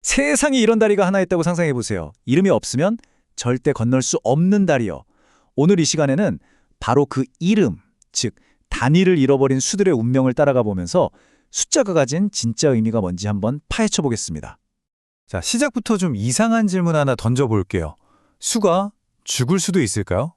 세상에 이런 다리가 하나 있다고 상상해 보세요. 이름이 없으면 절대 건널 수 없는 다리요. 오늘 이 시간에는 바로 그 이름, 즉 단위를 잃어버린 수들의 운명을 따라가 보면서 숫자가 가진 진짜 의미가 뭔지 한번 파헤쳐 보겠습니다. 자, 시작부터 좀 이상한 질문 하나 던져볼게요. 수가 죽을 수도 있을까요?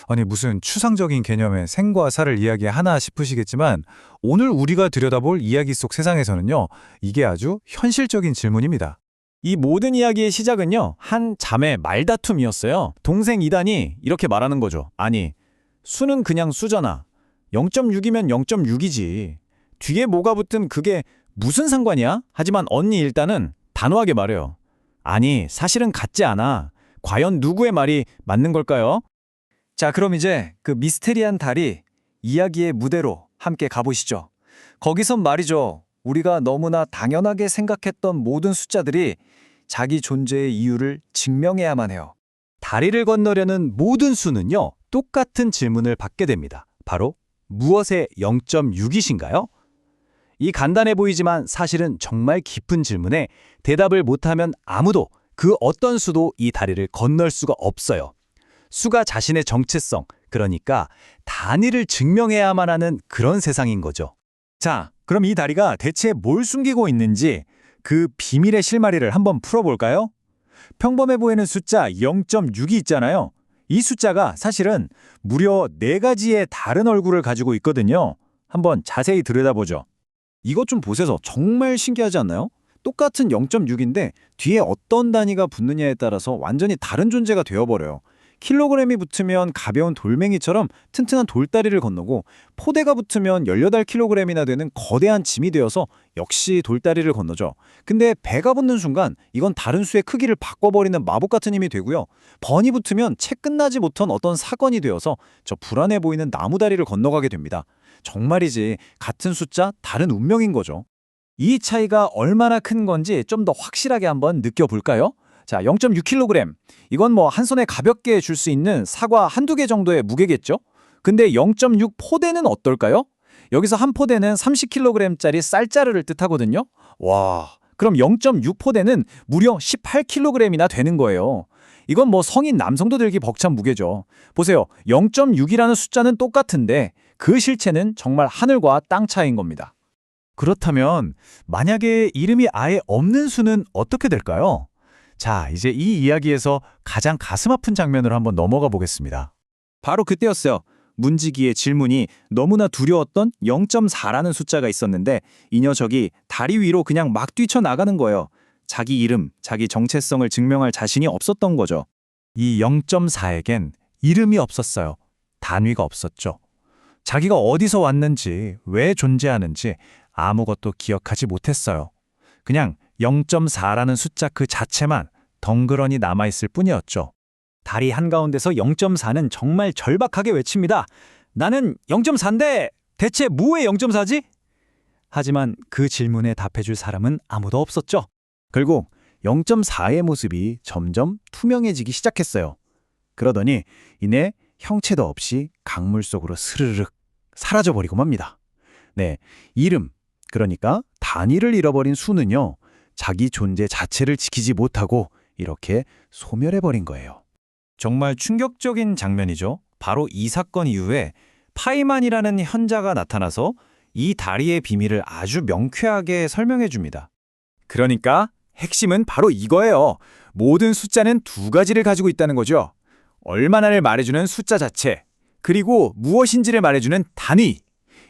아니, 무슨 추상적인 개념의 생과 사를 이야기하나 싶으시겠지만 오늘 우리가 들여다볼 이야기 속 세상에서는요, 이게 아주 현실적인 질문입니다. 이 모든 이야기의 시작은요, 한 자매 말다툼이었어요. 동생 이단이 이렇게 말하는 거죠. 아니, 수는 그냥 수잖아. 0.6이면 0.6이지. 뒤에 뭐가 붙으면 그게 무슨 상관이야? 하지만 언니 일단은 단호하게 말해요. 아니, 사실은 같지 않아. 과연 누구의 말이 맞는 걸까요? 자, 그럼 이제 그 미스테리한 달이 이야기의 무대로 함께 가보시죠. 거기선 말이죠. 우리가 너무나 당연하게 생각했던 모든 숫자들이 자기 존재의 이유를 증명해야만 해요. 다리를 건너려는 모든 수는요, 똑같은 질문을 받게 됩니다. 바로 무엇의 0.6이신가요? 이 간단해 보이지만 사실은 정말 깊은 질문에 대답을 못하면 아무도 그 어떤 수도 이 다리를 건널 수가 없어요. 수가 자신의 정체성, 그러니까 단위를 증명해야만 하는 그런 세상인 거죠. 자, 그럼 이 다리가 대체 뭘 숨기고 있는지 그 비밀의 실마리를 한번 풀어볼까요? 평범해 보이는 숫자 0.6이 있잖아요. 이 숫자가 사실은 무려 4가지의 다른 얼굴을 가지고 있거든요. 한번 자세히 들여다보죠. 이것 좀 보세요. 정말 신기하지 않나요? 똑같은 0.6인데 뒤에 어떤 단위가 붙느냐에 따라서 완전히 다른 존재가 되어버려요. 킬로그램이 붙으면 가벼운 돌멩이처럼 튼튼한 돌다리를 건너고 포대가 붙으면 18kg이나 되는 거대한 짐이 되어서 역시 돌다리를 건너죠. 근데 배가 붙는 순간 이건 다른 수의 크기를 바꿔버리는 마법 같은 힘이 되고요. 번이 붙으면 채 끝나지 못한 어떤 사건이 되어서 저 불안해 보이는 나무다리를 건너가게 됩니다. 정말이지 같은 숫자 다른 운명인 거죠. 이 차이가 얼마나 큰 건지 좀 더 확실하게 한번 느껴볼까요? 자, 0.6kg. 이건 뭐 한 손에 가볍게 줄 수 있는 사과 한두 개 정도의 무게겠죠? 근데 0.6 포대는 어떨까요? 여기서 한 포대는 30kg짜리 쌀자루를 뜻하거든요. 와, 그럼 0.6 포대는 무려 18kg이나 되는 거예요. 이건 뭐 성인 남성도 들기 벅찬 무게죠. 보세요. 0.6이라는 숫자는 똑같은데 그 실체는 정말 하늘과 땅 차이인 겁니다. 그렇다면 만약에 이름이 아예 없는 수는 어떻게 될까요? 자, 이제 이 이야기에서 가장 가슴 아픈 장면으로 한번 넘어가 보겠습니다. 바로 그때였어요. 문지기의 질문이 너무나 두려웠던 0.4라는 숫자가 있었는데 이 녀석이 다리 위로 그냥 막 뛰쳐나가는 거예요. 자기 이름, 자기 정체성을 증명할 자신이 없었던 거죠. 이 0.4에겐 이름이 없었어요. 단위가 없었죠. 자기가 어디서 왔는지, 왜 존재하는지 아무것도 기억하지 못했어요. 그냥 0.4라는 숫자 그 자체만 덩그러니 남아있을 뿐이었죠. 다리 한가운데서 0.4는 정말 절박하게 외칩니다. 나는 0.4인데 대체 뭐의 0.4지? 하지만 그 질문에 답해줄 사람은 아무도 없었죠. 결국 0.4의 모습이 점점 투명해지기 시작했어요. 그러더니 이내 형체도 없이 강물 속으로 스르륵 사라져버리고 맙니다. 네, 이름, 그러니까 단위를 잃어버린 수는요, 자기 존재 자체를 지키지 못하고 이렇게 소멸해버린 거예요. 정말 충격적인 장면이죠. 바로 이 사건 이후에 파이만이라는 현자가 나타나서 이 다리의 비밀을 아주 명쾌하게 설명해 줍니다. 그러니까 핵심은 바로 이거예요. 모든 숫자는 2가지를 가지고 있다는 거죠. 얼마나를 말해주는 숫자 자체, 그리고 무엇인지를 말해주는 단위.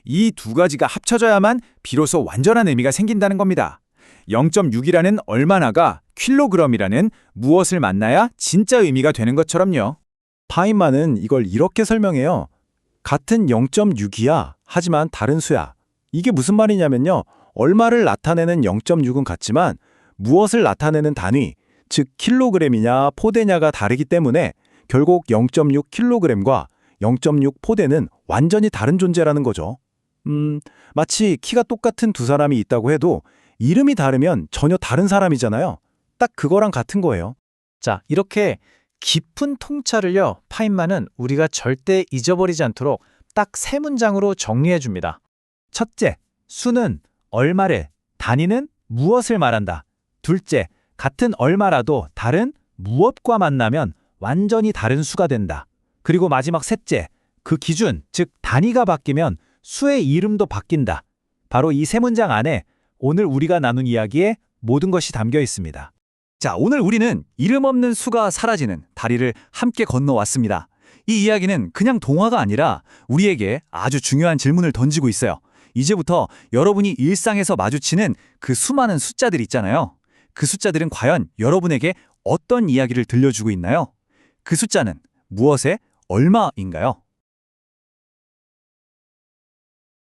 이 2가지가 합쳐져야만 비로소 완전한 의미가 생긴다는 겁니다. 0.6이라는 얼마나가 킬로그램이라는 무엇을 만나야 진짜 의미가 되는 것처럼요. 파인만은 이걸 이렇게 설명해요. 같은 0.6이야. 하지만 다른 수야. 이게 무슨 말이냐면요. 얼마를 나타내는 0.6은 같지만 무엇을 나타내는 단위, 즉 킬로그램이냐 포대냐가 다르기 때문에 결국 0.6kg과 0.6 포대는 완전히 다른 존재라는 거죠. 마치 키가 똑같은 2사람이 있다고 해도 이름이 다르면 전혀 다른 사람이잖아요. 딱 그거랑 같은 거예요. 자, 이렇게 깊은 통찰을요, 파인만은 우리가 절대 잊어버리지 않도록 딱 3문장으로 정리해 줍니다. 첫째, 수는 얼마를, 단위는 무엇을 말한다. 둘째, 같은 얼마라도 다른 무엇과 만나면 완전히 다른 수가 된다. 그리고 마지막 셋째, 그 기준, 즉 단위가 바뀌면 수의 이름도 바뀐다. 바로 이 세 문장 안에 오늘 우리가 나눈 이야기의 모든 것이 담겨 있습니다. 자, 오늘 우리는 이름 없는 수가 사라지는 다리를 함께 건너왔습니다. 이 이야기는 그냥 동화가 아니라 우리에게 아주 중요한 질문을 던지고 있어요. 이제부터 여러분이 일상에서 마주치는 그 수많은 숫자들 있잖아요. 그 숫자들은 과연 여러분에게 어떤 이야기를 들려주고 있나요? 그 숫자는 무엇의 얼마인가요?